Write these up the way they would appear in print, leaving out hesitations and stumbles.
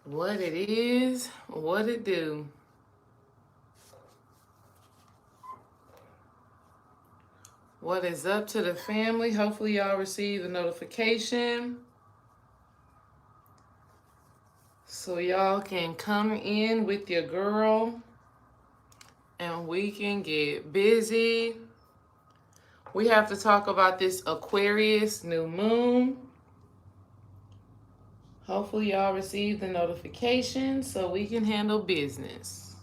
What it is, what it do. What is up to the family? Hopefully y'all received the notification so y'all can come in with your girl and we can get busy. We have to talk about this Aquarius new moon. Hopefully y'all received the notification so we can handle business.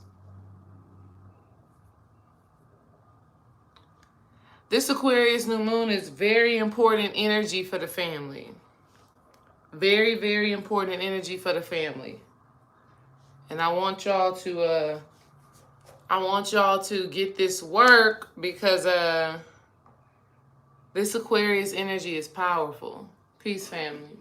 This Aquarius new moon is very important energy for the family. Very, very important energy for the family. And I want y'all to get this work because this Aquarius energy is powerful. Peace, family.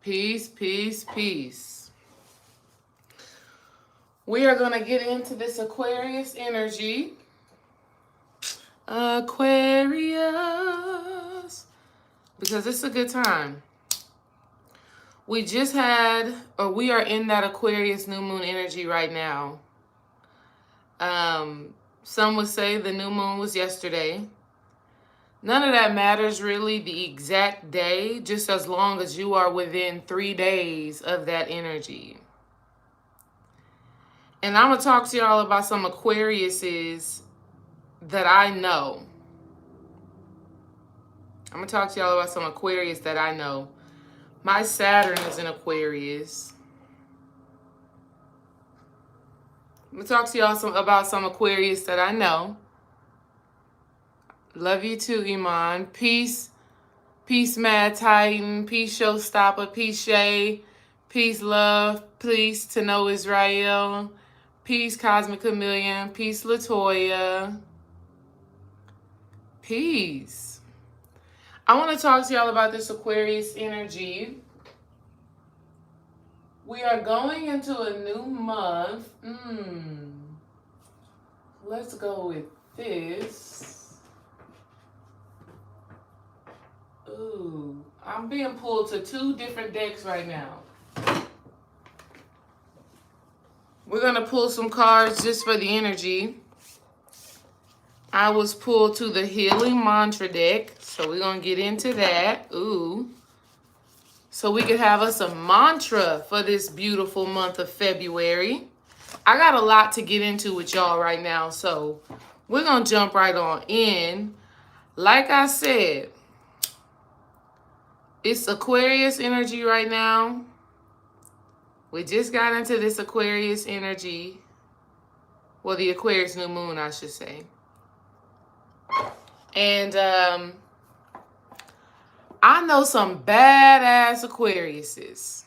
Peace, peace, peace. We are going to get into this Aquarius energy. Aquarius. Because it's a good time. We just had, or we are in that Aquarius new moon energy right now. Some would say the new moon was yesterday. None of that matters really, the exact day, just as long as you are within 3 days of that energy. And I'm going to talk to y'all about some Aquariuses that I know. I'm going to talk to y'all about some Aquarius that I know. My Saturn is in Aquarius. I'm going to talk to y'all about some Aquarius that I know. Love you too, Iman. Peace. Peace, Mad Titan. Peace, Showstopper. Peace, Shay. Peace, love. Peace to know Israel. Peace, Cosmic Chameleon. Peace, Latoya. Peace. I want to talk to y'all about this Aquarius energy. We are going into a new month. Let's go with this. Ooh, I'm being pulled to 2 different decks right now. We're going to pull some cards just for the energy. I was pulled to the Healing Mantra deck, so we're going to get into that. Ooh. So we could have us a mantra for this beautiful month of February. I got a lot to get into with y'all right now, so we're going to jump right on in. Like I said, it's Aquarius energy right now. We just got into this Aquarius energy. Well, the Aquarius new moon, I should say. And I know some badass Aquariuses.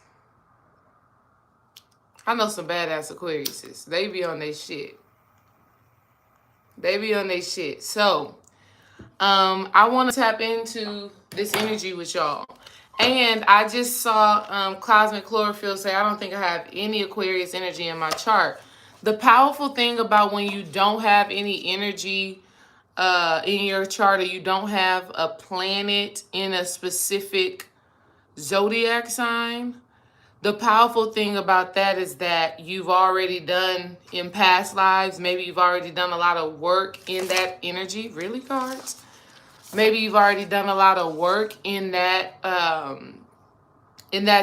They be on their shit. So, I want to tap into this energy with y'all. And I just saw Cosmic Chlorophyll say, I don't think I have any Aquarius energy in my chart. The powerful thing about when you don't have any energy in your chart, or you don't have a planet in a specific zodiac sign, the powerful thing about that is that you've already done in past lives, maybe you've already done a lot of work in that energy. Really, cards? Maybe you've already done a lot of work in that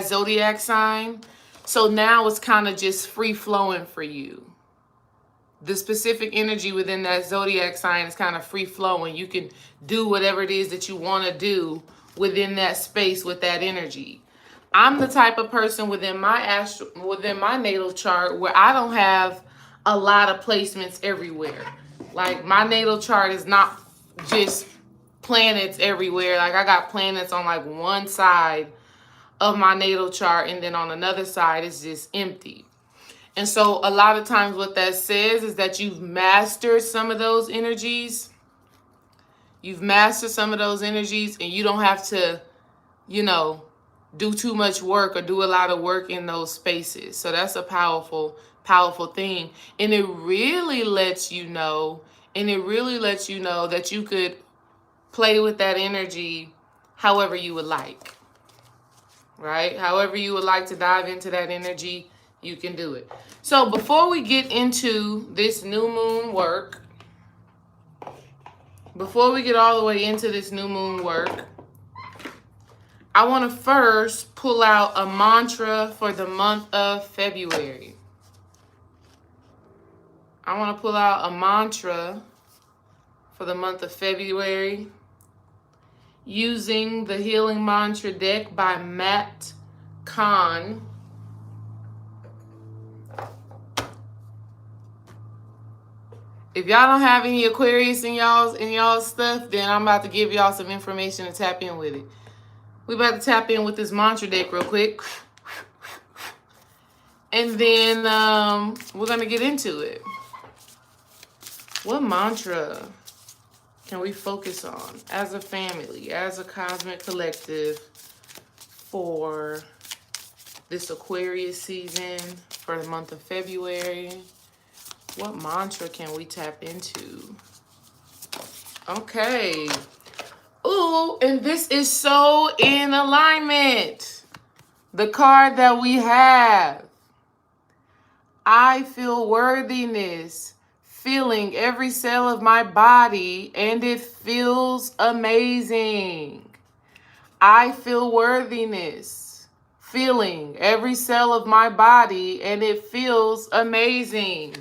zodiac sign. So now it's kind of just free flowing for you. The specific energy within that zodiac sign is kind of free flowing. You can do whatever it is that you want to do within that space with that energy. I'm the type of person within my natal chart where I don't have a lot of placements everywhere. Like, my natal chart is not just planets everywhere. Like, I got planets on like one side of my natal chart, and then on another side it's just empty. And so a lot of times what that says is that you've mastered some of those energies. And you don't have to, do too much work or do a lot of work in those spaces. So that's a powerful, powerful thing. And it really lets you know that you could play with that energy however you would like, right? However you would like to dive into that energy, you can do it. So before we get into this new moon work, before we get all the way into this new moon work, I want to first pull out a mantra for the month of February. I want to pull out a mantra for the month of February using the Healing Mantra deck by Matt Kahn. If y'all don't have any Aquarius in y'all's stuff, then I'm about to give y'all some information to tap in with it. We about to tap in with this mantra deck real quick. And then we're going to get into it. What mantra can we focus on as a family, as a cosmic collective for this Aquarius season, for the month of February? What mantra can we tap into? Okay. Ooh, and this is so in alignment. The card that we have. I feel worthiness, feeling every cell of my body, and it feels amazing. I feel worthiness, feeling every cell of my body, and it feels amazing.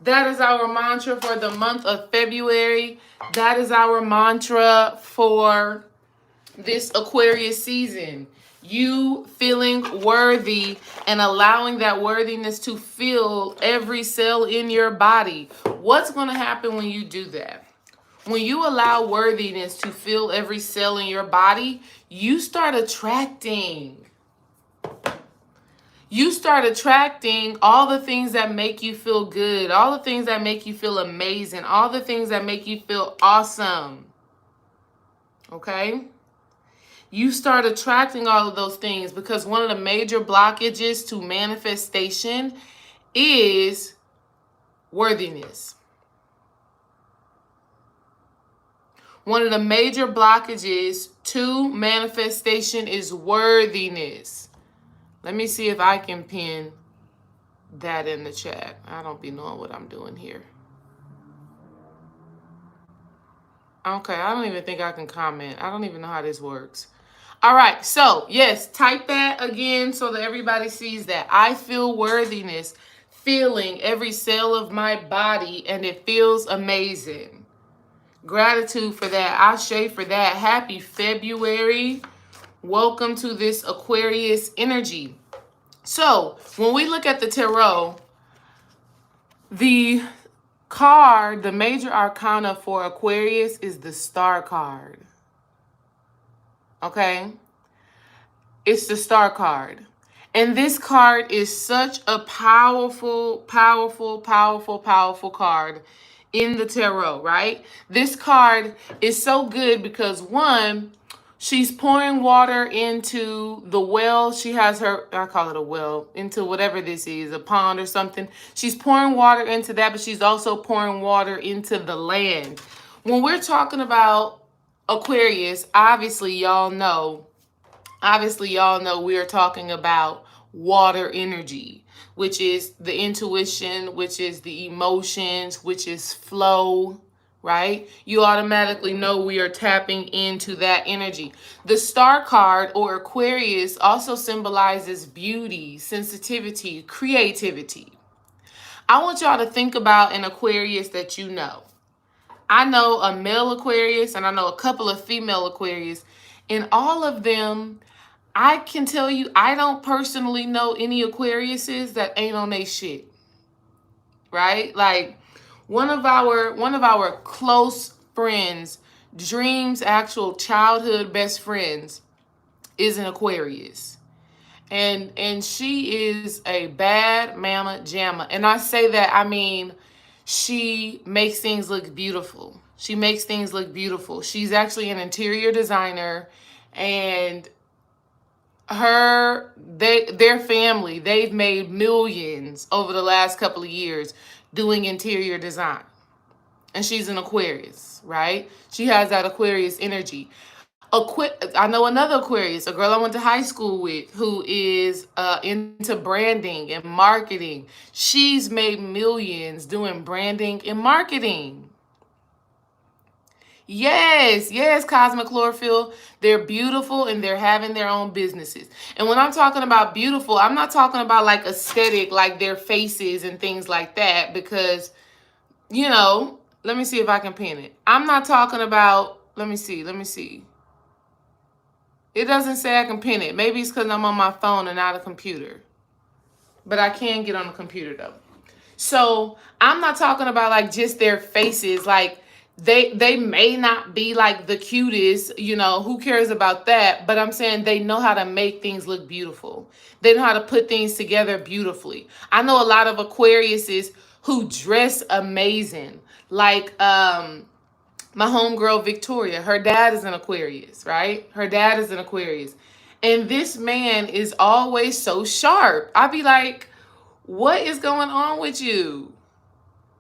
That is our mantra for the month of February. That is our mantra for this Aquarius season. You feeling worthy and allowing that worthiness to fill every cell in your body. What's going to happen when you do that? When you allow worthiness to fill every cell in your body, you start attracting. You start attracting all the things that make you feel good, all the things that make you feel amazing, all the things that make you feel awesome. Okay? You start attracting all of those things because one of the major blockages to manifestation is worthiness. One of the major blockages to manifestation is worthiness. Let me see if I can pin that in the chat. I don't be knowing what I'm doing here. Okay, I don't even think I can comment. I don't even know how this works. All right, so yes, type that again so that everybody sees that. I feel worthiness, feeling every cell of my body, and it feels amazing. Gratitude for that. Ashe for that. Happy February. Welcome to this Aquarius energy. So, when we look at the tarot, the card, the major arcana for Aquarius is the Star card. Okay? It's the Star card. And this card is such a powerful, powerful, powerful, powerful card in the tarot, right? This card is so good because, one, she's pouring water into the well. She has her, I call it a well, into whatever this is, a pond or something. She's pouring water into that, but she's also pouring water into the land. When we're talking about Aquarius, obviously y'all know we are talking about water energy, which is the intuition, which is the emotions, which is flow, right? You automatically know we are tapping into that energy. The Star card or Aquarius also symbolizes beauty, sensitivity, creativity. I want y'all to think about an Aquarius that you know. I know a male Aquarius and I know a couple of female Aquarius, and all of them, I can tell you, I don't personally know any Aquariuses that ain't on they shit, right? Like one of our close friends, Dream's actual childhood best friends, is an Aquarius, and she is a bad mama jamma. And I say that, I mean, she makes things look beautiful. She makes things look beautiful. She's actually an interior designer, and their family, they've made millions over the last couple of years doing interior design. And she's an Aquarius, right? She has that Aquarius energy. I know another Aquarius, a girl I went to high school with, who is into branding and marketing. She's made millions doing branding and marketing. Yes, yes, Cosmic Chlorophyll. They're beautiful and they're having their own businesses. And when I'm talking about beautiful, I'm not talking about like aesthetic, like their faces and things like that, because, you know, let me see if I can pin it. I'm not talking about, let me see. It doesn't say I can pin it. Maybe it's because I'm on my phone and not a computer. But I can get on the computer though. So I'm not talking about like just their faces. Like they may not be like the cutest, you know, who cares about that? But I'm saying they know how to make things look beautiful. They know how to put things together beautifully. I know a lot of Aquariuses who dress amazing. Like my homegirl Victoria, her dad is an Aquarius, right? Her dad is an Aquarius. And this man is always so sharp. I be like, what is going on with you?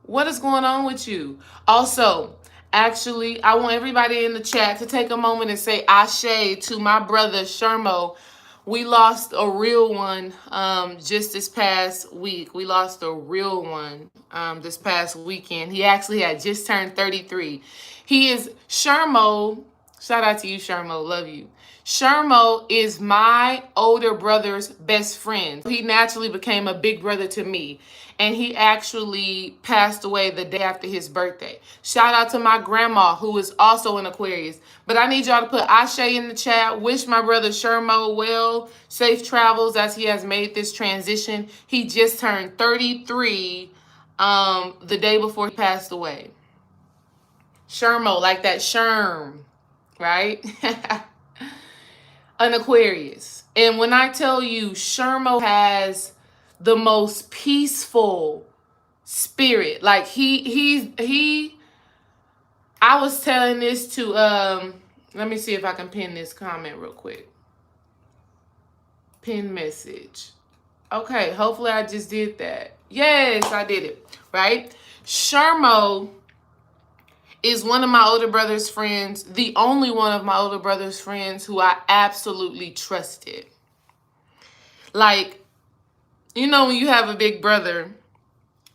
What is going on with you? Also, actually, I want everybody in the chat to take a moment and say ashe to my brother Shermo. We lost a real one just this past week. We lost a real one this past weekend. He actually had just turned 33. He is Shermo. Shout out to you, Shermo. Love you. Shermo is my older brother's best friend. He naturally became a big brother to me. And he actually passed away the day after his birthday. Shout out to my grandma, who is also an Aquarius. But I need y'all to put ashe in the chat. Wish my brother Shermo well. Safe travels as he has made this transition. He just turned 33 the day before he passed away. Shermo, like that Sherm, right? An Aquarius. And when I tell you Shermo has the most peaceful spirit, like I was telling this to let me see if I can pin this comment real quick. Pin message. Okay, hopefully I just did that. Yes, I did it. Right? Shermo is one of my older brother's friends, the only one of my older brother's friends who I absolutely trusted. Like, you know, when you have a big brother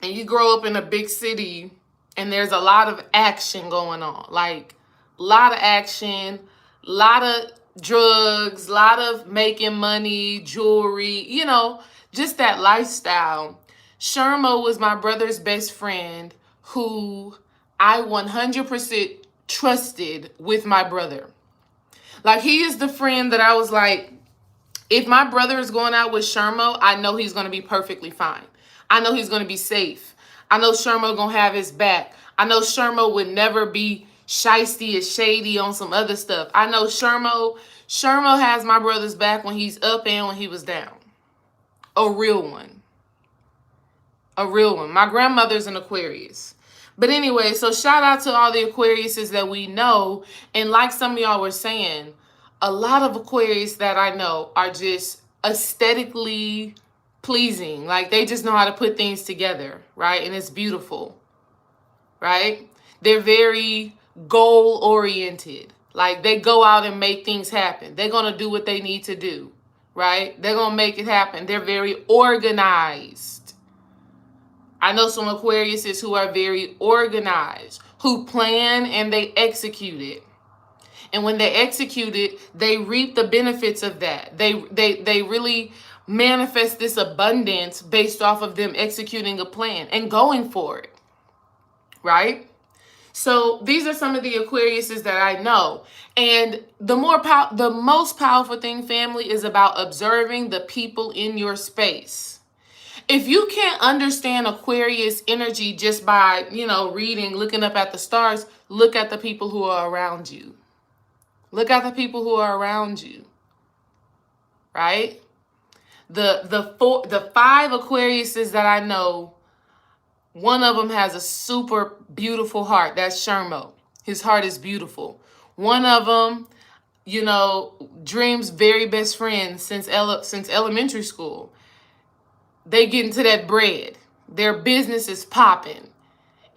and you grow up in a big city and there's a lot of action going on, like a lot of action, a lot of drugs, a lot of making money, jewelry, you know, just that lifestyle. Shermo was my brother's best friend who I 100% trusted with my brother. Like, he is the friend that I was like, if my brother is going out with Shermo, I know he's going to be perfectly fine. I know he's going to be safe. I know Shermo going to have his back. I know Shermo would never be shisty or shady on some other stuff. I know Shermo has my brother's back when he's up and when he was down. A real one. A real one. My grandmother's an Aquarius. But anyway, so shout out to all the Aquariuses that we know. And like some of y'all were saying, a lot of Aquarius that I know are just aesthetically pleasing. Like, they just know how to put things together, right? And it's beautiful, right? They're very goal-oriented. Like, they go out and make things happen. They're going to do what they need to do, right? They're going to make it happen. They're very organized. I know some Aquariuses who are very organized, who plan and they execute it. And when they execute it, they reap the benefits of that. They really manifest this abundance based off of them executing a plan and going for it, right? So these are some of the Aquariuses that I know. And the most powerful thing, family, is about observing the people in your space. If you can't understand Aquarius energy just by, you know, reading, looking up at the stars, look at the people who are around you. Look at the people who are around you, right? The 5 Aquariuses that I know, one of them has a super beautiful heart. That's Shermo. His heart is beautiful. One of them, you know, Dream's very best friend since elementary school. They get into that bread. Their business is popping.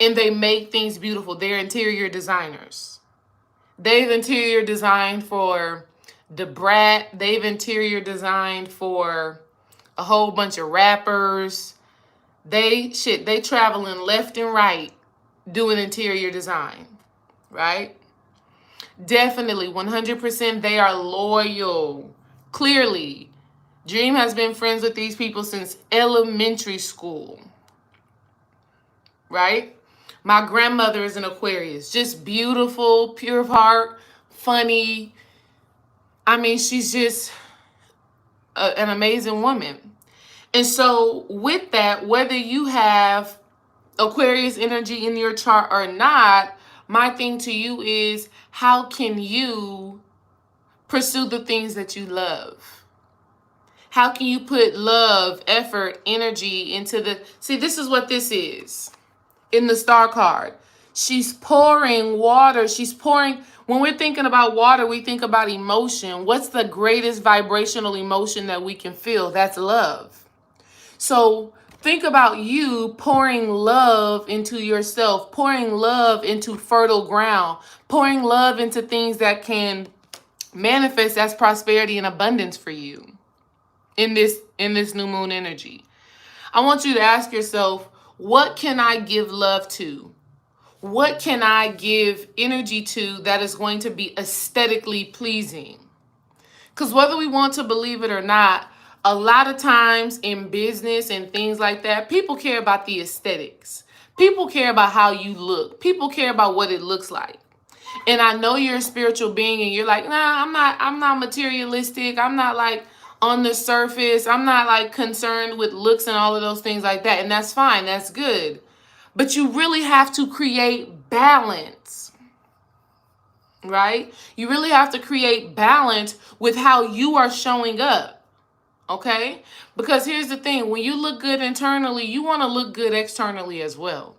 And they make things beautiful. They're interior designers. They've interior designed for the brat. They've interior designed for a whole bunch of rappers. They traveling left and right doing interior design, right? Definitely, 100% they are loyal. Clearly, Dream has been friends with these people since elementary school, right? My grandmother is an Aquarius, just beautiful, pure of heart, funny. I mean, she's just an amazing woman. And so with that, whether you have Aquarius energy in your chart or not, my thing to you is, how can you pursue the things that you love? How can you put love, effort, energy into the... See, this is what this is in the star card. She's pouring water. She's pouring... When we're thinking about water, we think about emotion. What's the greatest vibrational emotion that we can feel? That's love. So think about you pouring love into yourself, pouring love into fertile ground, pouring love into things that can manifest as prosperity and abundance for you in this new moon energy. I want you to ask yourself, what can I give love to? What can I give energy to that is going to be aesthetically pleasing? Because whether we want to believe it or not, a lot of times in business and things like that, people care about the aesthetics. People care about how you look. People care about what it looks like. And I know you're a spiritual being and you're like, nah, I'm not materialistic. I'm not like on the surface. I'm not like concerned with looks and all of those things like that. And that's fine. That's good. But you really have to create balance, right? You really have to create balance with how you are showing up. Okay? Because here's the thing. When you look good internally, you want to look good externally as well.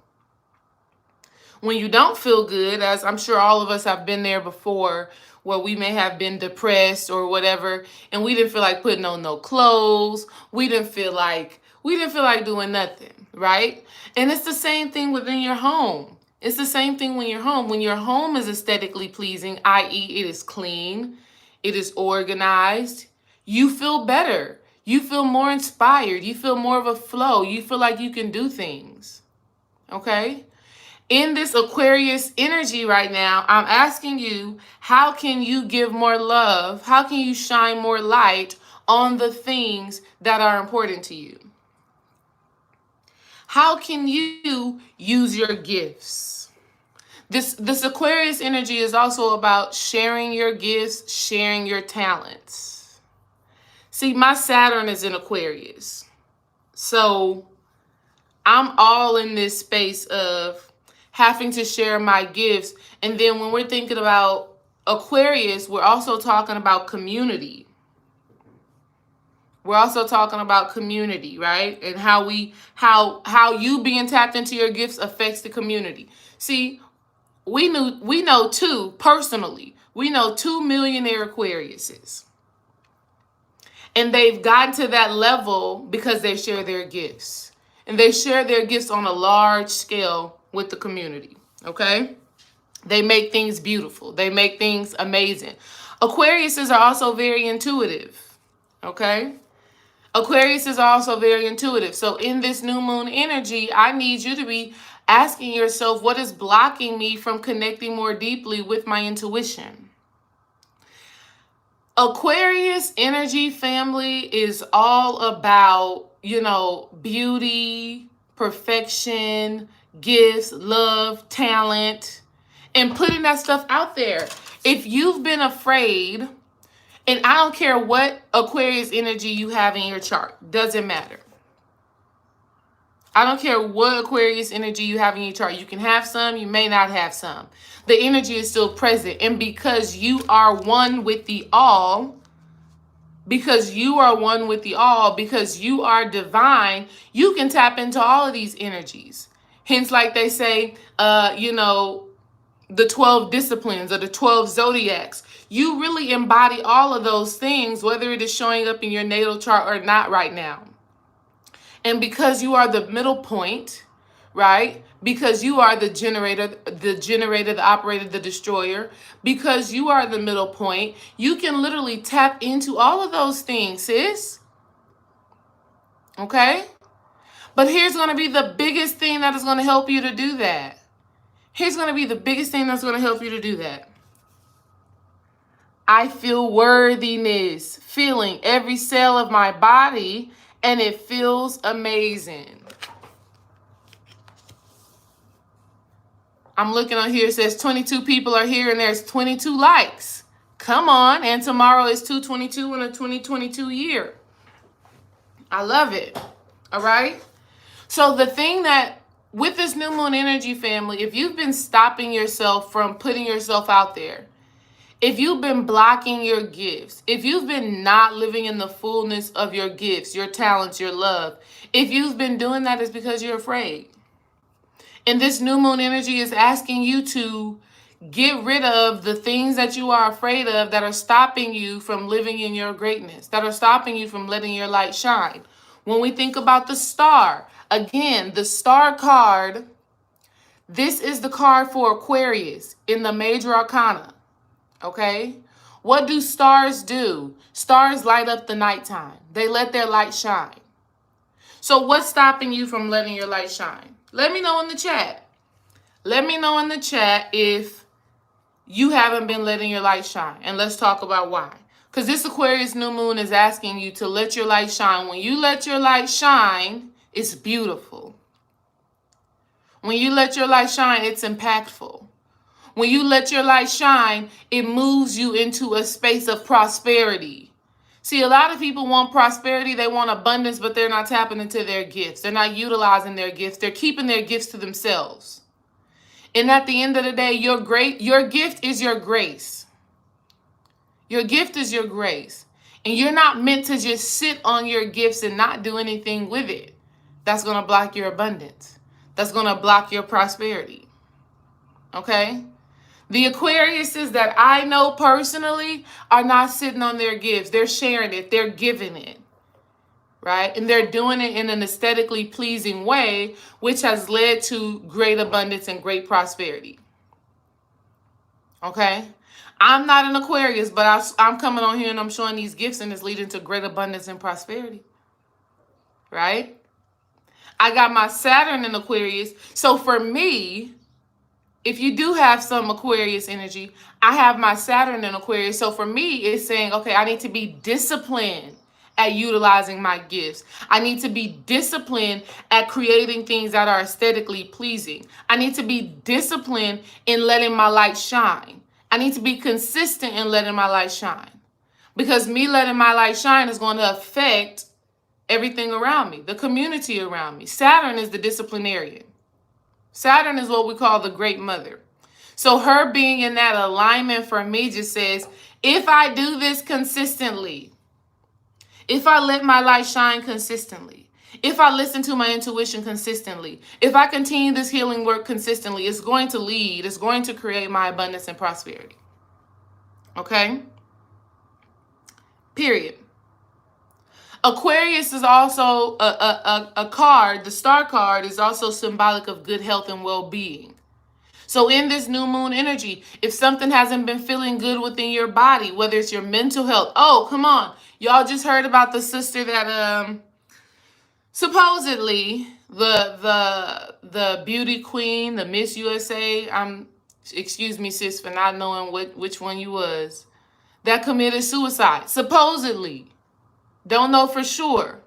When you don't feel good, as I'm sure all of us have been there before, where we may have been depressed or whatever, and we didn't feel like putting on no clothes. We didn't feel like doing nothing, right? And it's the same thing within your home. It's the same thing when you're home. When your home is aesthetically pleasing, i.e., it is clean, it is organized, you feel better. You feel more inspired. You feel more of a flow. You feel like you can do things. Okay? In this Aquarius energy right now, I'm asking you, how can you give more love? How can you shine more light on the things that are important to you? How can you use your gifts? This Aquarius energy is also about sharing your gifts, sharing your talents. See, my Saturn is in Aquarius. So I'm all in this space of having to share my gifts. And then when we're thinking about Aquarius, we're also talking about community. We're also talking about community, right? And how you being tapped into your gifts affects the community. See, we know two personally. We know 2 millionaire Aquariuses. And they've gotten to that level because they share their gifts. And they share their gifts on a large scale with the community, okay? They make things beautiful. They make things amazing. Aquariuses are also very intuitive, okay? Aquariuses are also very intuitive. So in this new moon energy, I need you to be asking yourself, what is blocking me from connecting more deeply with my intuition? Aquarius energy, family, is all about, beauty, perfection, gifts, love, talent, and putting that stuff out there. If you've been afraid, and I don't care what Aquarius energy you have in your chart, doesn't matter. I don't care what Aquarius energy you have in your chart. You can have some, you may not have some. The energy is still present. And because you are one with the all, because you are divine, you can tap into all of these energies. Hence, like they say, the 12 disciplines or the 12 zodiacs. You really embody all of those things, whether it is showing up in your natal chart or not right now. And because you are the middle point, right? Because you are the generator, the operator, the destroyer. Because you are the middle point. You can literally tap into all of those things, sis. Okay? But here's going to be the biggest thing that is going to help you to do that. Here's going to be the biggest thing that's going to help you to do that. I feel worthiness, feeling every cell of my body, and it feels amazing. I'm looking on here, it says 22 people are here and there's 22 likes. Come on, and tomorrow is 2/22 in a 2022 year. I love it. All right? So the thing that, with this new moon energy, family, if you've been stopping yourself from putting yourself out there, if you've been blocking your gifts, if you've been not living in the fullness of your gifts, your talents, your love, if you've been doing that, it's because you're afraid. And this new moon energy is asking you to get rid of the things that you are afraid of that are stopping you from living in your greatness, that are stopping you from letting your light shine. When we think about the star, again, the star card, this is the card for Aquarius in the major arcana. Okay? What do stars do? Stars light up the nighttime. They let their light shine. So what's stopping you from letting your light shine? Let me know in the chat. Let me know in the chat if you haven't been letting your light shine. And let's talk about why. Because this Aquarius new moon is asking you to let your light shine. When you let your light shine, it's beautiful. When you let your light shine, it's impactful. When you let your light shine, it moves you into a space of prosperity. See, a lot of people want prosperity, they want abundance, but they're not tapping into their gifts. They're not utilizing their gifts. They're keeping their gifts to themselves. And at the end of the day, your gift is your grace. Your gift is your grace. And you're not meant to just sit on your gifts and not do anything with it. That's going to block your abundance. That's going to block your prosperity. Okay? The Aquariuses that I know personally are not sitting on their gifts. They're sharing it. They're giving it. Right? And they're doing it in an aesthetically pleasing way, which has led to great abundance and great prosperity. Okay? I'm not an Aquarius, but I'm coming on here and I'm showing these gifts and it's leading to great abundance and prosperity. Right? I got my Saturn in Aquarius. So for me, if you do have some Aquarius energy, I have my Saturn in Aquarius. So for me, it's saying, okay, I need to be disciplined at utilizing my gifts. I need to be disciplined at creating things that are aesthetically pleasing. I need to be disciplined in letting my light shine. I need to be consistent in letting my light shine. Because me letting my light shine is going to affect everything around me, the community around me. Saturn is the disciplinarian. Saturn is what we call the great mother. So her being in that alignment for me just says, if I do this consistently, if I let my light shine consistently, if I listen to my intuition consistently, if I continue this healing work consistently, it's going to create my abundance and prosperity. Okay? Period. Aquarius is also a card. The star card is also symbolic of good health and well-being. So in this new moon energy, if something hasn't been feeling good within your body, whether it's your mental health. Oh, come on. Y'all just heard about the sister that supposedly the beauty queen, the Miss USA, excuse me, sis, for not knowing which one you was, that committed suicide. Supposedly. Don't know for sure.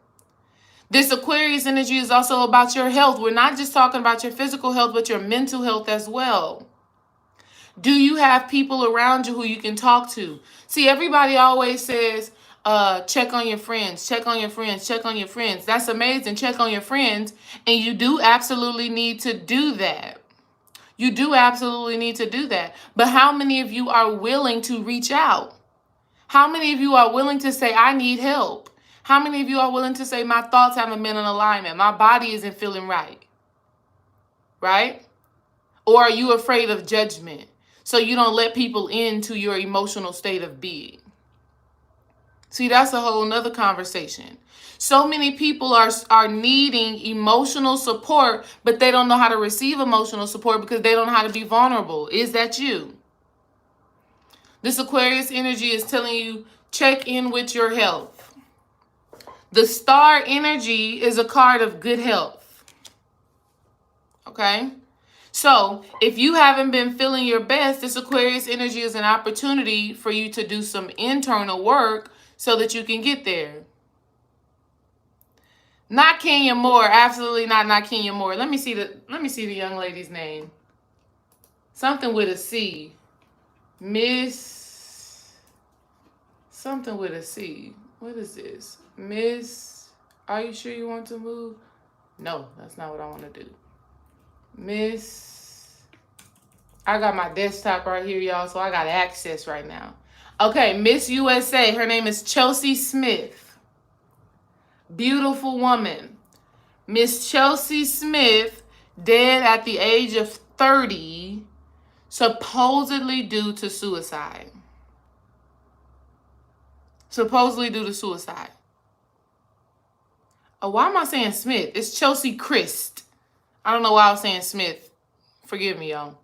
This Aquarius energy is also about your health. We're not just talking about your physical health, but your mental health as well. Do you have people around you who you can talk to? See, everybody always says, check on your friends, check on your friends, check on your friends. That's amazing. Check on your friends. And you do absolutely need to do that. You do absolutely need to do that. But how many of you are willing to reach out? How many of you are willing to say, I need help? How many of you are willing to say, my thoughts haven't been in alignment? My body isn't feeling right. Right? Or are you afraid of judgment? So you don't let people into your emotional state of being. See, that's a whole nother conversation. So many people are needing emotional support, but they don't know how to receive emotional support because they don't know how to be vulnerable. Is that you? This Aquarius energy is telling you, check in with your health. The star energy is a card of good health. Okay? So, if you haven't been feeling your best, this Aquarius energy is an opportunity for you to do some internal work so that you can get there. Not Kenya Moore, absolutely not Kenya Moore. Let me see the young lady's name. Something with a C. Miss something with a C. What is this? Miss, are you sure you want to move? No, that's not what I want to do. Miss, I got my desktop right here, y'all, so I got access right now. Okay, Miss USA. Her name is Chelsea Smith. Beautiful woman. Miss Chelsea Smith, dead at the age of 30, supposedly due to suicide. Supposedly due to suicide. Oh, why am I saying Smith? It's Chelsea Christ. I don't know why I was saying Smith. Forgive me, y'all.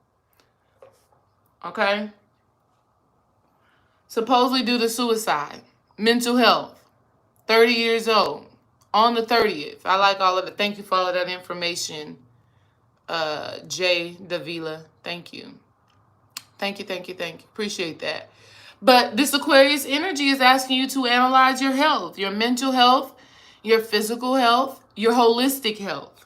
Okay? Supposedly due to suicide. Mental health. 30 years old. On the 30th. I like all of it. Thank you for all of that information, Jay Davila. Thank you. Thank you. Appreciate that. But this Aquarius energy is asking you to analyze your health, your mental health, your physical health, your holistic health.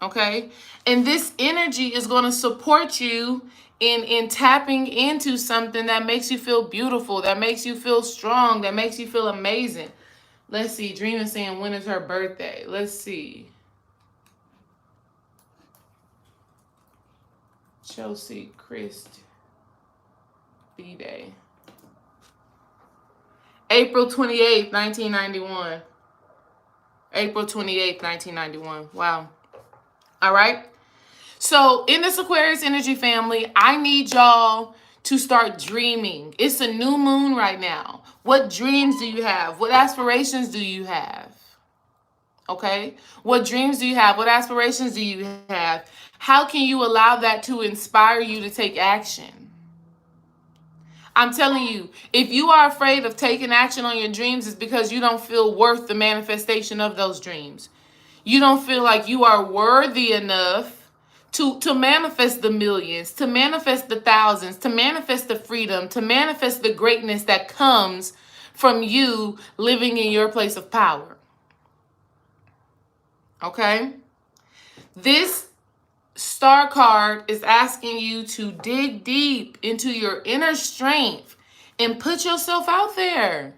Okay? And this energy is going to support you in tapping into something that makes you feel beautiful, that makes you feel strong, that makes you feel amazing. Let's see. Dream is saying, when is her birthday? Let's see. Chelsea Christ B-Day. April 28th, 1991. April 28th, 1991. Wow. All right. So in this Aquarius energy family, I need y'all to start dreaming. It's a new moon right now. What dreams do you have? What aspirations do you have? Okay? What dreams do you have? What aspirations do you have? How can you allow that to inspire you to take action? I'm telling you, if you are afraid of taking action on your dreams, it's because you don't feel worth the manifestation of those dreams. You don't feel like you are worthy enough to manifest the millions, to manifest the thousands, to manifest the freedom, to manifest the greatness that comes from you living in your place of power. Okay? This star card is asking you to dig deep into your inner strength and put yourself out there.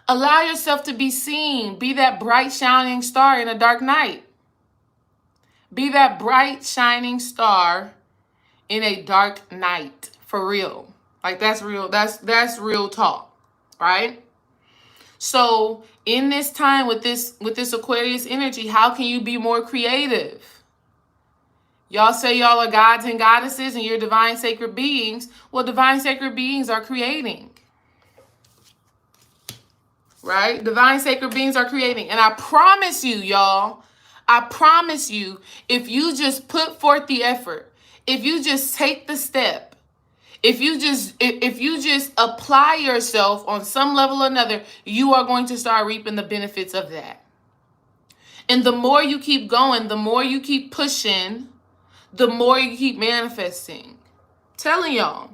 Allow yourself to be seen. Be that bright, shining star in a dark night. Be that bright, shining star in a dark night. For real. Like, that's real. That's real talk. Right? So, in this time with this Aquarius energy, how can you be more creative? Y'all say y'all are gods and goddesses and you're divine sacred beings. Well, divine sacred beings are creating. Right? Divine sacred beings are creating. And I promise you, y'all, I promise you, if you just put forth the effort, if you just take the step, if you just apply yourself on some level or another, you are going to start reaping the benefits of that. And the more you keep going, the more you keep pushing, the more you keep manifesting. Telling y'all,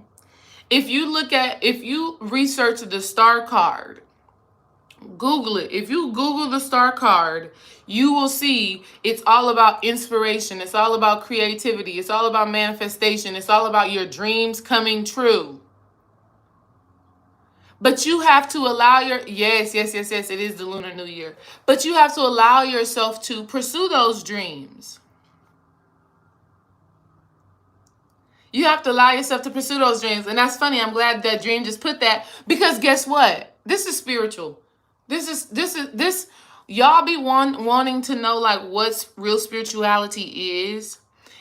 if you research the star card, Google it. If you Google the star card, you will see it's all about inspiration. It's all about creativity. It's all about manifestation. It's all about your dreams coming true. But you have to allow yes, it is the Lunar New Year. But you have to allow yourself to pursue those dreams. You have to allow yourself to pursue those dreams. And that's funny. I'm glad that Dream just put that, because guess what? This is spiritual. This y'all be wanting to know like what's real spirituality is.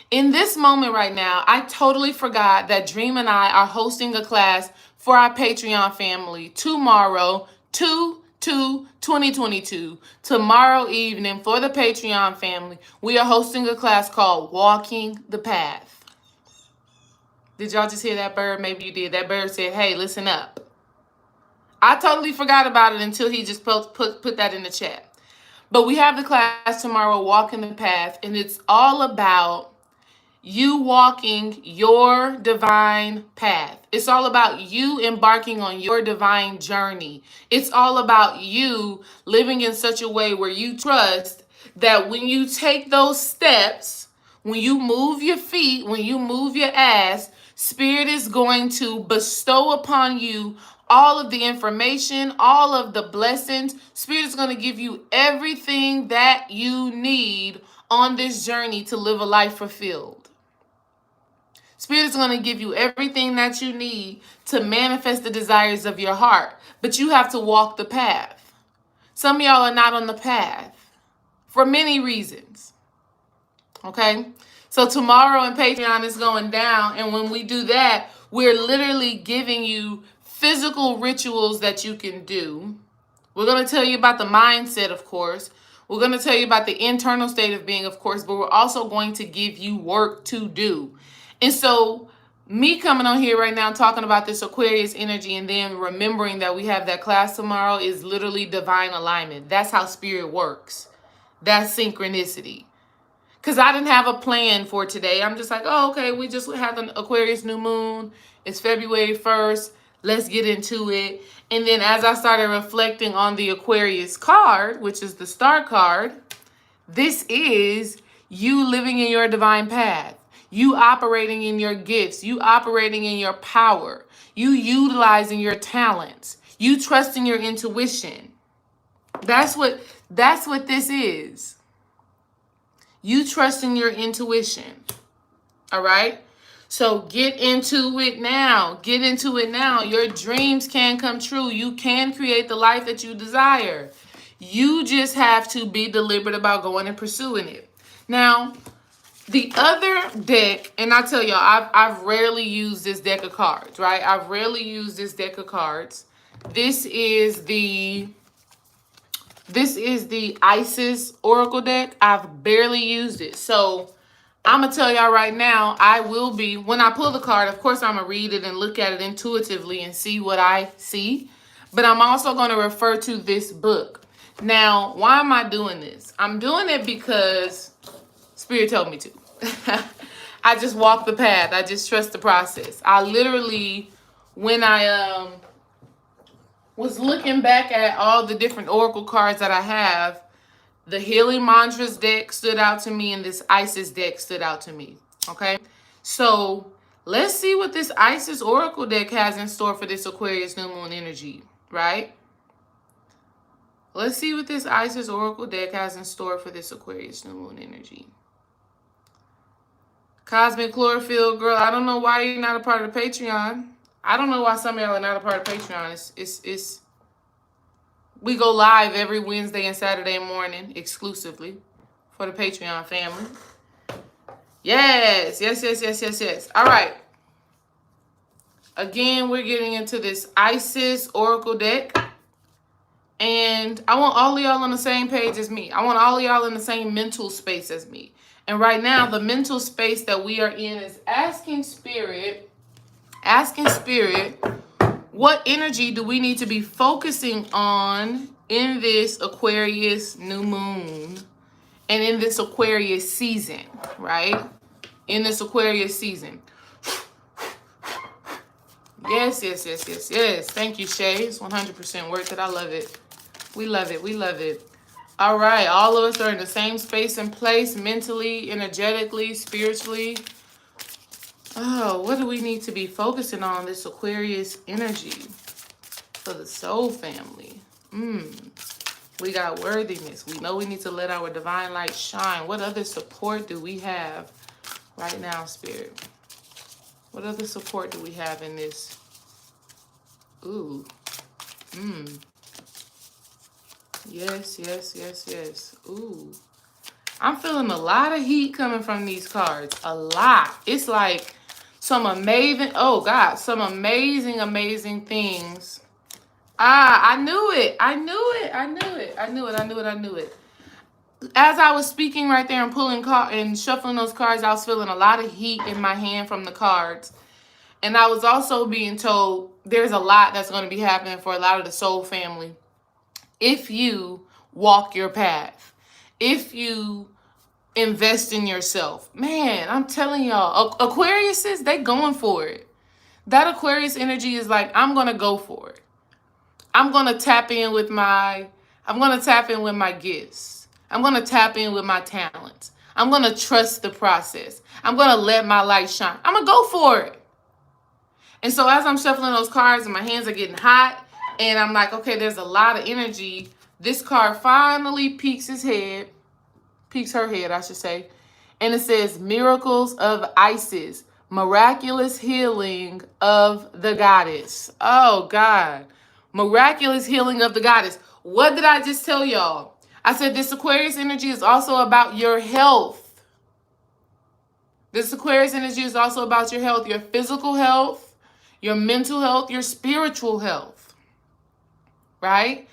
In this moment right now, I totally forgot that Dream and I are hosting a class for our Patreon family tomorrow, 2/2/2022. Tomorrow evening for the Patreon family, we are hosting a class called Walking the Path. Did y'all just hear that bird? Maybe you did. That bird said, hey, listen up. I totally forgot about it until he just put that in the chat. But we have the class tomorrow, Walking the Path, and it's all about you walking your divine path. It's all about you embarking on your divine journey. It's all about you living in such a way where you trust that when you take those steps, when you move your feet, when you move your ass, Spirit is going to bestow upon you all of the information, all of the blessings. Spirit is going to give you everything that you need on this journey to live a life fulfilled. Spirit is going to give you everything that you need to manifest the desires of your heart. But you have to walk the path. Some of y'all are not on the path for many reasons. Okay? So tomorrow in Patreon is going down. And when we do that, we're literally giving you physical rituals that you can do. We're going to tell you about the mindset, of course. We're going to tell you about the internal state of being, of course. But we're also going to give you work to do. And so me coming on here right now talking about this Aquarius energy and then remembering that we have that class tomorrow is literally divine alignment. That's how Spirit works. That's synchronicity. Because I didn't have a plan for today. I'm just like, oh, okay, we just had an Aquarius new moon. It's February 1st. Let's get into it. And then as I started reflecting on the Aquarius card, which is the star card, this is you living in your divine path. You operating in your gifts. You operating in your power. You utilizing your talents. You trusting your intuition. That's what this is. You trusting your intuition. All right? So get into it now. Get into it now. Your dreams can come true. You can create the life that you desire. You just have to be deliberate about going and pursuing it. Now, the other deck, and I tell y'all, I've rarely used this deck of cards, right? I've rarely used this deck of cards. This is the Isis Oracle deck. I've barely used it. So I'm going to tell y'all right now, I will be, when I pull the card, of course, I'm going to read it and look at it intuitively and see what I see. But I'm also going to refer to this book. Now, why am I doing this? I'm doing it because Spirit told me to. I just walk the path. I just trust the process. I literally, when I was looking back at all the different oracle cards that I have, the Healing Mantras deck stood out to me and this Isis deck stood out to me. Okay? So let's see what this Isis Oracle deck has in store for this Aquarius new moon energy, right? Let's see what this Isis Oracle deck has in store for this Aquarius new moon energy. Cosmic Chlorophyll, girl, I don't know why you're not a part of the Patreon. I don't know why some of y'all are not a part of Patreon. We go live every Wednesday and Saturday morning exclusively for the Patreon family. Yes. All right. Again, we're getting into this Isis Oracle deck. And I want all of y'all on the same page as me. I want all of y'all in the same mental space as me. And right now, the mental space that we are in is asking Spirit, what energy do we need to be focusing on in this Aquarius new moon and in this Aquarius season, right? In this Aquarius season. Yes. Thank you, Shay. It's 100% worth it. I love it. We love it. All right. All of us are in the same space and place, mentally, energetically, spiritually. Oh, what do we need to be focusing on this Aquarius energy for the soul family? We got worthiness. We know we need to let our divine light shine. What other support do we have right now, Spirit? What other support do we have in this? Ooh. Yes. Ooh. I'm feeling a lot of heat coming from these cards. A lot. It's like, some amazing, oh God, some amazing, amazing things. I knew it. I knew it. I knew it. I knew it. I knew it. I knew it. As I was speaking right there and pulling and shuffling those cards, I was feeling a lot of heat in my hand from the cards. And I was also being told there's a lot that's going to be happening for a lot of the soul family if you walk your path, if you invest in yourself. Man, I'm telling y'all, Aquariuses, they going for it. That Aquarius energy is like, I'm going to go for it. I'm going to tap in with my gifts. I'm going to tap in with my talents. I'm going to trust the process. I'm going to let my light shine. I'm going to go for it. And so as I'm shuffling those cards and my hands are getting hot and I'm like, okay, there's a lot of energy. This card finally peeks her head, I should say. And it says, Miracles of Isis, Miraculous Healing of the Goddess. Oh, God. Miraculous Healing of the Goddess. What did I just tell y'all? I said this Aquarius energy is also about your health. This Aquarius energy is also about your health, your physical health, your mental health, your spiritual health. Right?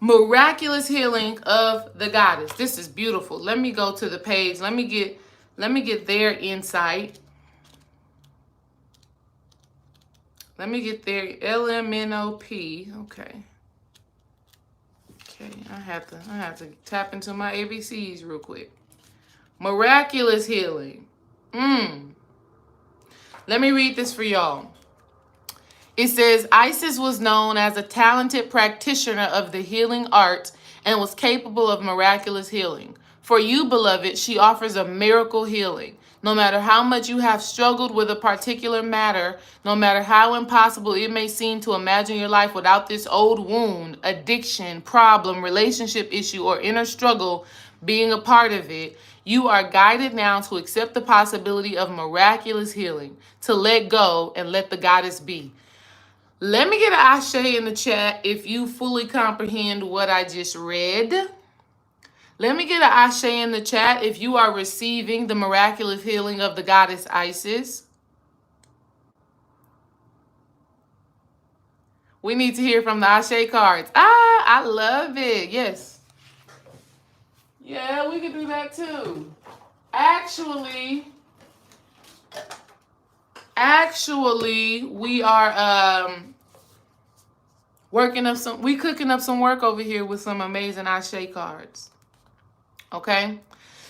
Miraculous Healing of the Goddess. This is beautiful. Let me go to the page. Let me get their insight. Let me get their LMNOP. Okay. Okay, I have to tap into my ABCs real quick. Miraculous healing. Let me read this for y'all. It says, Isis was known as a talented practitioner of the healing art and was capable of miraculous healing. For you, beloved, she offers a miracle healing. No matter how much you have struggled with a particular matter, no matter how impossible it may seem to imagine your life without this old wound, addiction, problem, relationship issue, or inner struggle being a part of it, you are guided now to accept the possibility of miraculous healing, to let go and let the goddess be. Let me get an ashe in the chat if you fully comprehend what I just read. Let me get an ashe in the chat if you are receiving the miraculous healing of the goddess Isis. We need to hear from the ashe cards. I love it. Yes. Yeah, we can do that too. Actually, we are cooking up some work over here with some amazing ashe cards. Okay,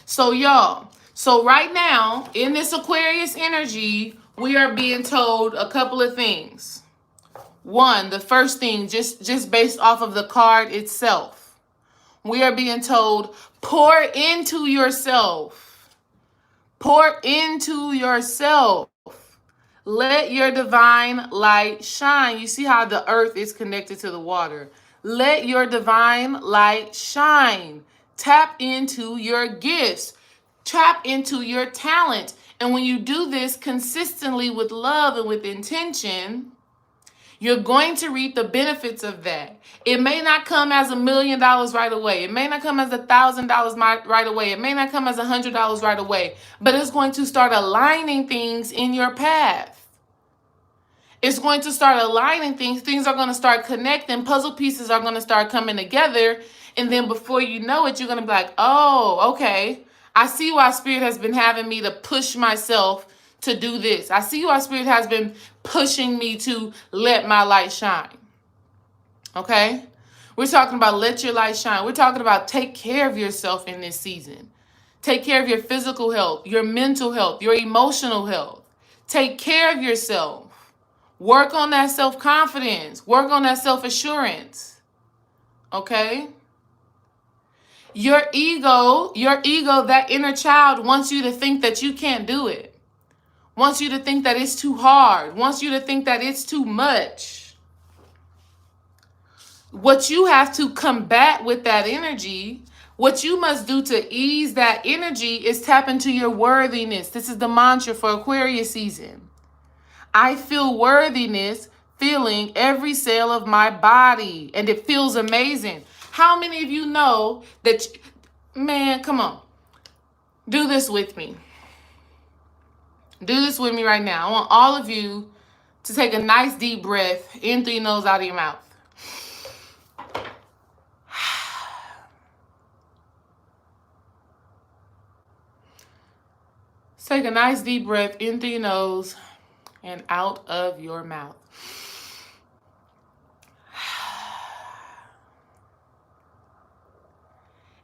so y'all, right now in this Aquarius energy, we are being told a couple of things. One, the first thing, just based off of the card itself, we are being told, pour into yourself. Pour into yourself. Let your divine light shine. You see how the earth is connected to the water. Let your divine light shine. Tap into your gifts. Tap into your talent. And when you do this consistently with love and with intention, you're going to reap the benefits of that. It may not come as $1 million right away. It may not come as $1,000 right away. It may not come as $100 right away. But it's going to start aligning things in your path. It's going to start aligning things. Things are going to start connecting. Puzzle pieces are going to start coming together. And then before you know it, you're going to be like, oh, okay. I see why Spirit has been having me to push myself to do this. I see why Spirit has been pushing me to let my light shine. Okay? We're talking about let your light shine. We're talking about take care of yourself in this season. Take care of your physical health, your mental health, your emotional health. Take care of yourself. Work on that self-confidence. Work on that self-assurance. Okay? Your ego, that inner child wants you to think that you can't do it. Wants you to think that it's too hard. Wants you to think that it's too much. What you have to combat with that energy, what you must do to ease that energy is tap into your worthiness. This is the mantra for Aquarius season. I feel worthiness feeling every cell of my body, and it feels amazing. How many of you know that, man, come on, do this with me. Do this with me right now. I want all of you to take a nice deep breath in through your nose, out of your mouth. Take a nice deep breath in through your nose and out of your mouth.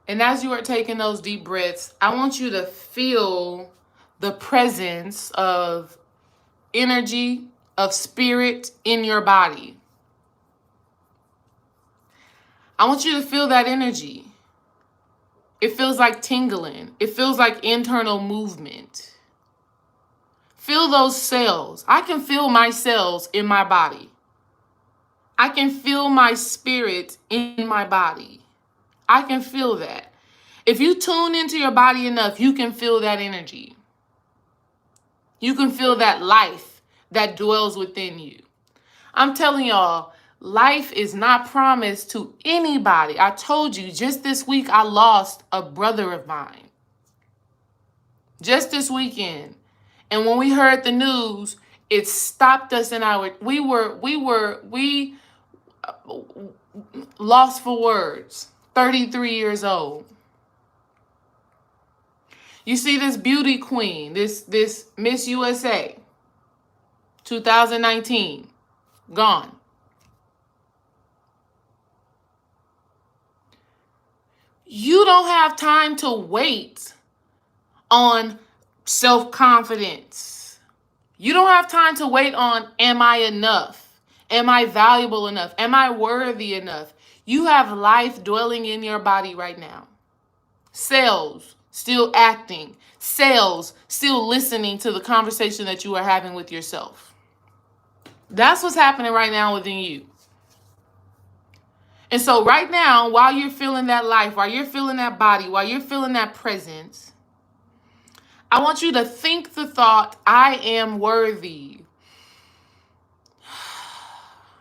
And as you are taking those deep breaths, I want you to feel the presence of energy, of spirit in your body. I want you to feel that energy. It feels like tingling. It feels like internal movement. Feel those cells. I can feel my cells in my body. I can feel my spirit in my body. I can feel that. If you tune into your body enough, you can feel that energy. You can feel that life that dwells within you. I'm telling y'all, life is not promised to anybody. I told you, just this week, I lost a brother of mine. Just this weekend. And when we heard the news, it stopped us in our, we lost for words. 33 years old. You see this beauty queen, this Miss USA, 2019, gone. You don't have time to wait on self-confidence. You don't have time to wait on, am I enough? Am I valuable enough? Am I worthy enough? You have life dwelling in your body right now. Cells still acting. Cells still listening to the conversation that you are having with yourself. That's what's happening right now within you. And so right now, while you're feeling that life, while you're feeling that body, while you're feeling that presence, I want you to think the thought, I am worthy.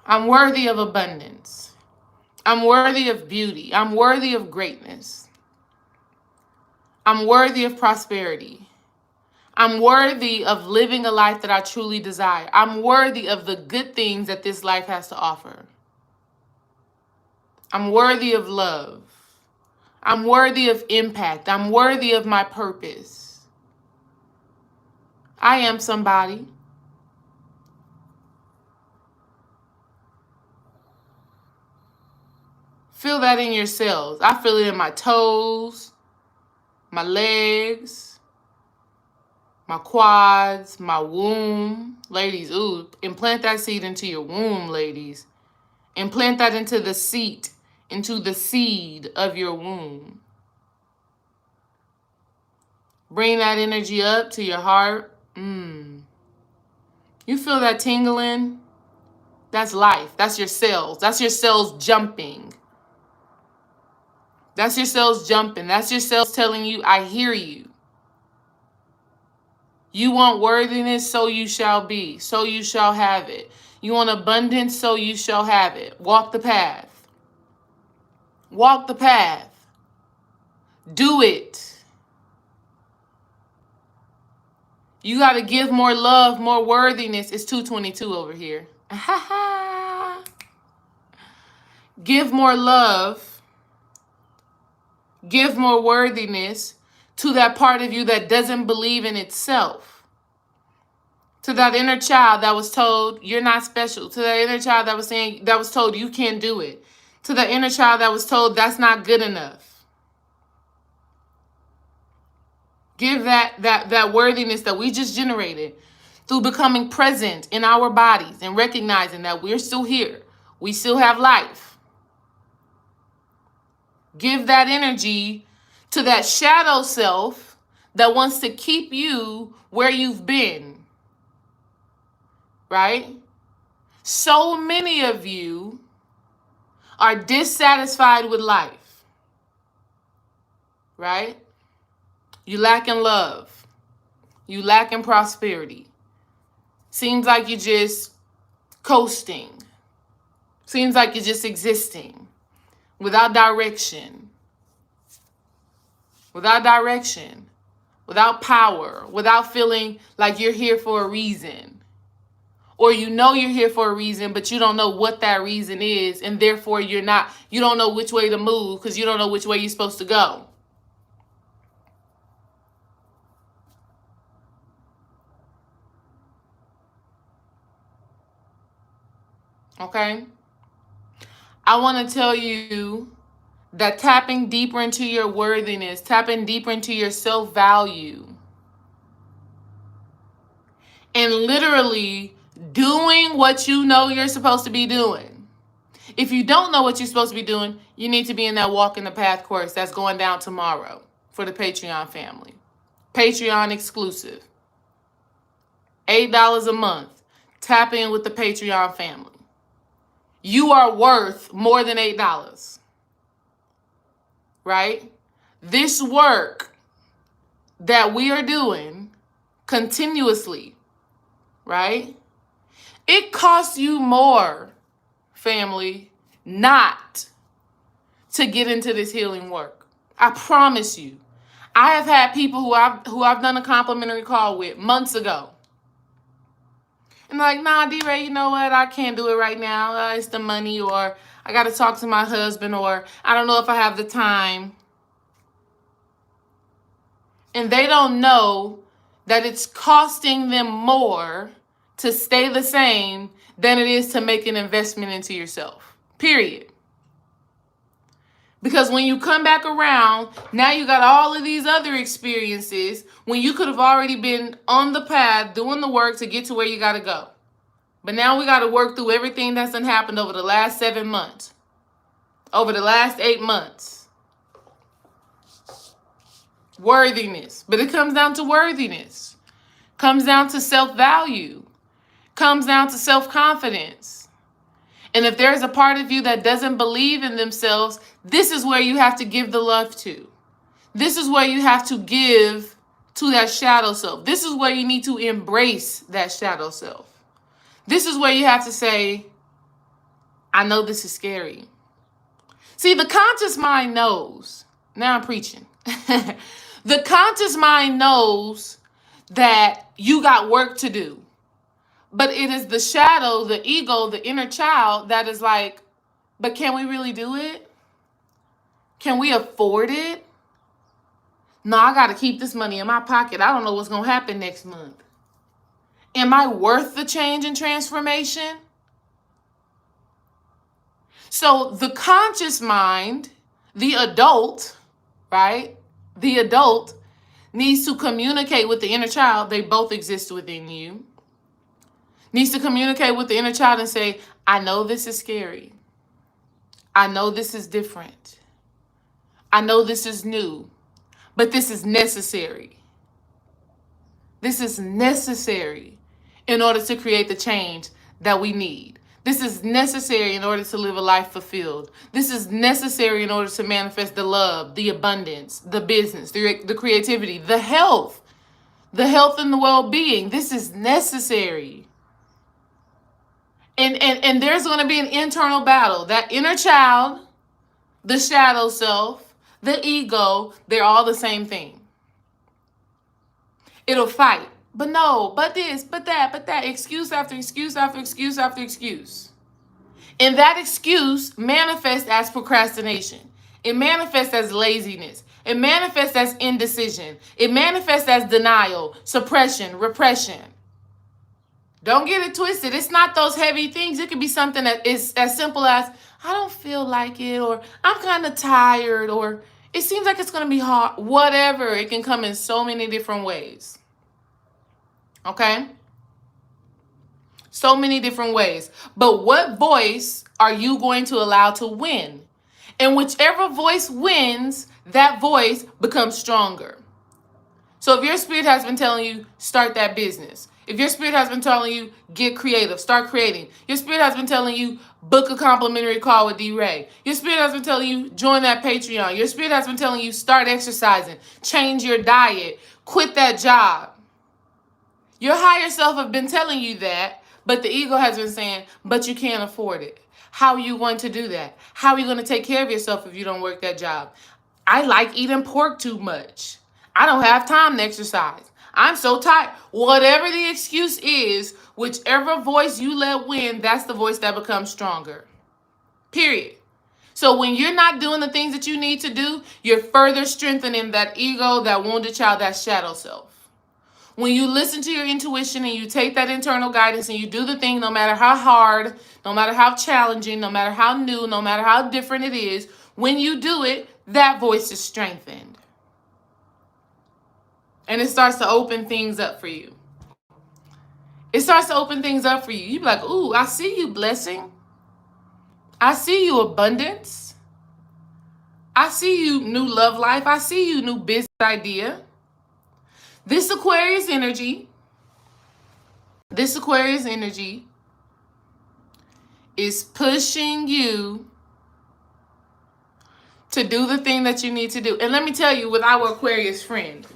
I'm worthy of abundance. I'm worthy of beauty. I'm worthy of greatness. I'm worthy of prosperity. I'm worthy of living a life that I truly desire. I'm worthy of the good things that this life has to offer. I'm worthy of love. I'm worthy of impact. I'm worthy of my purpose. I am somebody. Feel that in your cells. I feel it in my toes, my legs, my quads, my womb. Ladies, ooh, implant that seed into your womb, ladies. Implant that into the seat, into the seed of your womb. Bring that energy up to your heart. You feel that tingling? That's life. That's your cells. That's your cells jumping. That's your cells jumping. That's your cells telling you, I hear you. You want worthiness, so you shall be. So you shall have it. You want abundance, so you shall have it. Walk the path. Walk the path. Do it. You got to give more love, more worthiness. It's 222 over here. Give more love. Give more worthiness to that part of you that doesn't believe in itself. To that inner child that was told you're not special. To that inner child that was told you can't do it. To the inner child that was told that's not good enough. Give that worthiness that we just generated through becoming present in our bodies and recognizing that we're still here. We still have life. Give that energy to that shadow self that wants to keep you where you've been. Right? So many of you are dissatisfied with life. Right? You lack in love. You lack in prosperity. Seems like you're just coasting. Seems like you're just existing. Without direction. Without direction. without power, without feeling like you're here for a reason. Or you know you're here for a reason, but you don't know what that reason is, and therefore you don't know which way to move because you don't know which way you're supposed to go. Okay? I want to tell you that tapping deeper into your worthiness, tapping deeper into your self-value, and literally doing what you know you're supposed to be doing. If you don't know what you're supposed to be doing, you need to be in that Walk in the Path course that's going down tomorrow for the Patreon family. Patreon exclusive. $8 a month. Tap in with the Patreon family. You are worth more than $8. Right? This work that we are doing continuously, right? It costs you more, family, not to get into this healing work. I promise you. I have had people who I've done a complimentary call with months ago. And like, nah, D-Ray, you know what? I can't do it right now. It's the money, or I got to talk to my husband, or I don't know if I have the time. And they don't know that it's costing them more to stay the same than it is to make an investment into yourself. Period. Because when you come back around, now you got all of these other experiences when you could have already been on the path doing the work to get to where you got to go. But now we got to work through everything that's done happened over the last 7 months, over the last 8 months. Worthiness. But it comes down to worthiness. Comes down to self-value. Comes down to self-confidence. And if there's a part of you that doesn't believe in themselves, this is where you have to give the love to. This is where you have to give to that shadow self. This is where you need to embrace that shadow self. This is where you have to say, I know this is scary. See, the conscious mind knows. Now I'm preaching. The conscious mind knows that you got work to do. But it is the shadow, the ego, the inner child that is like, but can we really do it? Can we afford it? No, I got to keep this money in my pocket. I don't know what's going to happen next month. Am I worth the change and transformation? So the conscious mind, the adult, right? The adult needs to communicate with the inner child. They both exist within you. Needs to communicate with the inner child and say, I know this is scary. I know this is different. I know this is new, but this is necessary. This is necessary in order to create the change that we need. This is necessary in order to live a life fulfilled. This is necessary in order to manifest the love, the abundance, the business, the creativity, the health and the well-being. This is necessary. And there's going to be an internal battle. That inner child, the shadow self, the ego, they're all the same thing. It'll fight. But no, but this, but that, excuse after excuse after excuse after excuse. And that excuse manifests as procrastination. It manifests as laziness. It manifests as indecision. It manifests as denial, suppression, repression. Don't get it twisted. It's not those heavy things. It could be something that is as simple as, I don't feel like it, or I'm kind of tired, or it seems like it's going to be hard. Whatever. It can come in so many different ways. Okay? So many different ways. But what voice are you going to allow to win? And whichever voice wins, that voice becomes stronger. So if your spirit has been telling you, start that business. If your spirit has been telling you, get creative, start creating. Your spirit has been telling you, book a complimentary call with D-Ray. Your spirit has been telling you, join that Patreon. Your spirit has been telling you, start exercising, change your diet, quit that job. Your higher self have been telling you that, but the ego has been saying, but you can't afford it. How are you going to do that? How are you going to take care of yourself if you don't work that job? I like eating pork too much. I don't have time to exercise. I'm so tired. Whatever the excuse is, whichever voice you let win, that's the voice that becomes stronger. Period. So when you're not doing the things that you need to do, you're further strengthening that ego, that wounded child, that shadow self. When you listen to your intuition and you take that internal guidance and you do the thing, no matter how hard, no matter how challenging, no matter how new, no matter how different it is, when you do it, that voice is strengthened. And it starts to open things up for you. It starts to open things up for you. You be like, ooh, I see you, blessing. I see you, abundance. I see you, new love life. I see you, new business idea. This Aquarius energy is pushing you to do the thing that you need to do. And let me tell you, with our Aquarius friend,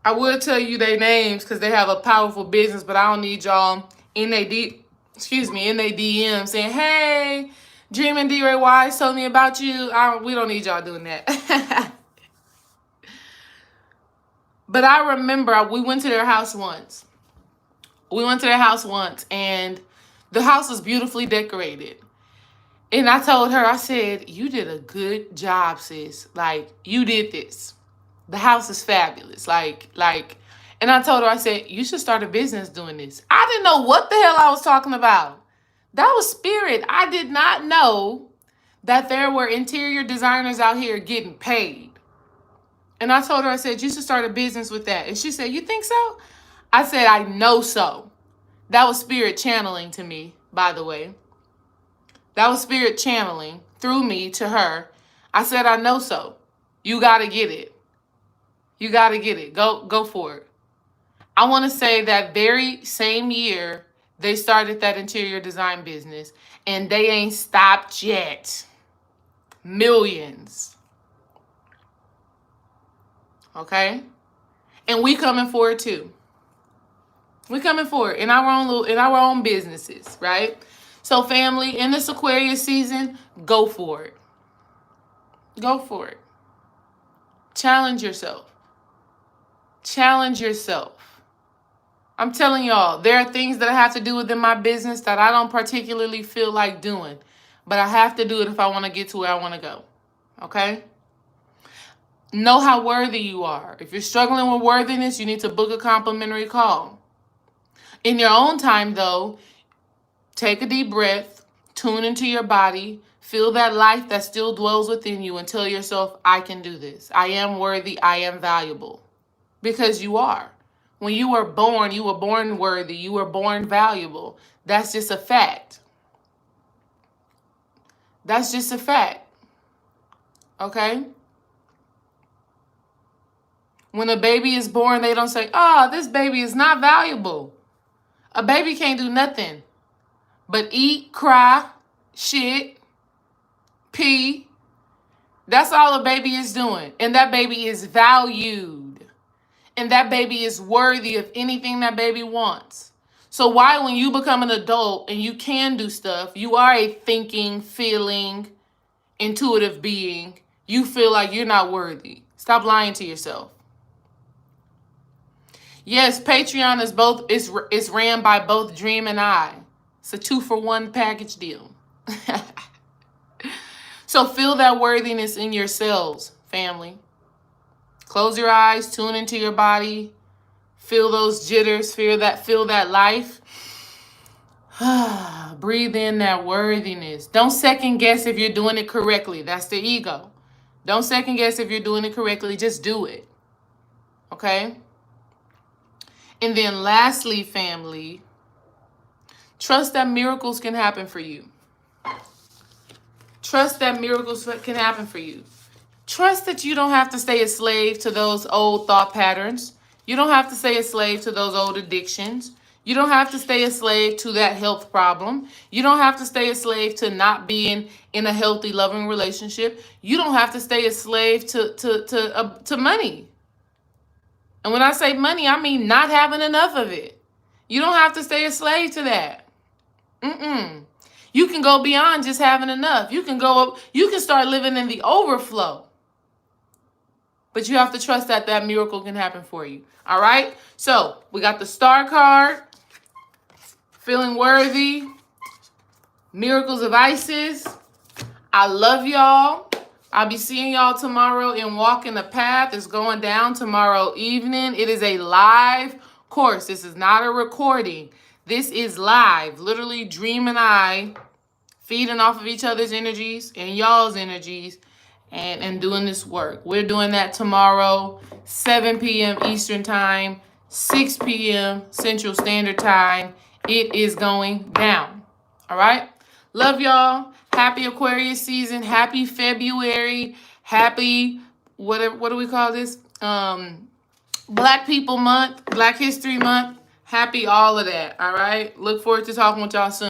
I will tell you their names because they have a powerful business, but I don't need y'all in their DM saying, hey, Dream and D-Ray Wise told me about you. We don't need y'all doing that. But I remember we went to their house once. And the house was beautifully decorated. And I told her, I said, you did a good job, sis. Like, you did this. The house is fabulous. And I told her, I said, you should start a business doing this. I didn't know what the hell I was talking about. That was spirit. I did not know that there were interior designers out here getting paid. And I told her, I said, you should start a business with that. And she said, you think so? I said, I know so. That was spirit channeling to me, by the way. That was spirit channeling through me to her. I said, I know so. You got to get it. You got to get it. Go for it. I want to say that very same year, they started that interior design business. And they ain't stopped yet. Millions. Okay? And we coming for it too. We coming for it in our own businesses, right? So family, in this Aquarius season, go for it. Go for it. Challenge yourself. Challenge yourself. I'm telling y'all, there are things that I have to do within my business that I don't particularly feel like doing. But I have to do it if I want to get to where I want to go. Okay? Know how worthy you are. If you're struggling with worthiness, you need to book a complimentary call. In your own time, though, take a deep breath, tune into your body, feel that life that still dwells within you and tell yourself, I can do this. I am worthy. I am valuable. Because you are. When you were born worthy. You were born valuable. That's just a fact. That's just a fact. Okay? When a baby is born, they don't say, oh, this baby is not valuable. A baby can't do nothing but eat, cry, shit, pee. That's all a baby is doing. And that baby is valued. And that baby is worthy of anything that baby wants. So why, when you become an adult and you can do stuff, you are a thinking, feeling, intuitive being, you feel like you're not worthy. Stop lying to yourself. Yes, Patreon is ran by both Dream and I. It's a 2-for-1 package deal. So feel that worthiness in yourselves, family. Close your eyes, tune into your body. Feel those jitters, feel that life. Breathe in that worthiness. Don't second guess if you're doing it correctly. That's the ego. Don't second guess if you're doing it correctly. Just do it. Okay? And then lastly, family, trust that miracles can happen for you. Trust that miracles can happen for you. Trust that you don't have to stay a slave to those old thought patterns. You don't have to stay a slave to those old addictions. You don't have to stay a slave to that health problem. You don't have to stay a slave to not being in a healthy, loving relationship. You don't have to stay a slave to money. And when I say money, I mean not having enough of it. You don't have to stay a slave to that. You can go beyond just having enough. You can go up. You can start living in the overflow. But you have to trust that that miracle can happen for you. All right? So we got the Star card, feeling worthy, miracles of Isis. I love y'all. I'll be seeing y'all tomorrow in Walking the Path. It's going down tomorrow evening. It is a live course. This is not a recording. This is live. Literally, Dream and I feeding off of each other's energies and y'all's energies and doing this work. We're doing that tomorrow, 7 p.m. Eastern Time, 6 p.m. Central Standard Time. It is going down. All right? Love y'all. Happy Aquarius season. Happy February. Happy, what do we call this? Black People Month, Black History Month. Happy all of that. All right? Look forward to talking with y'all soon.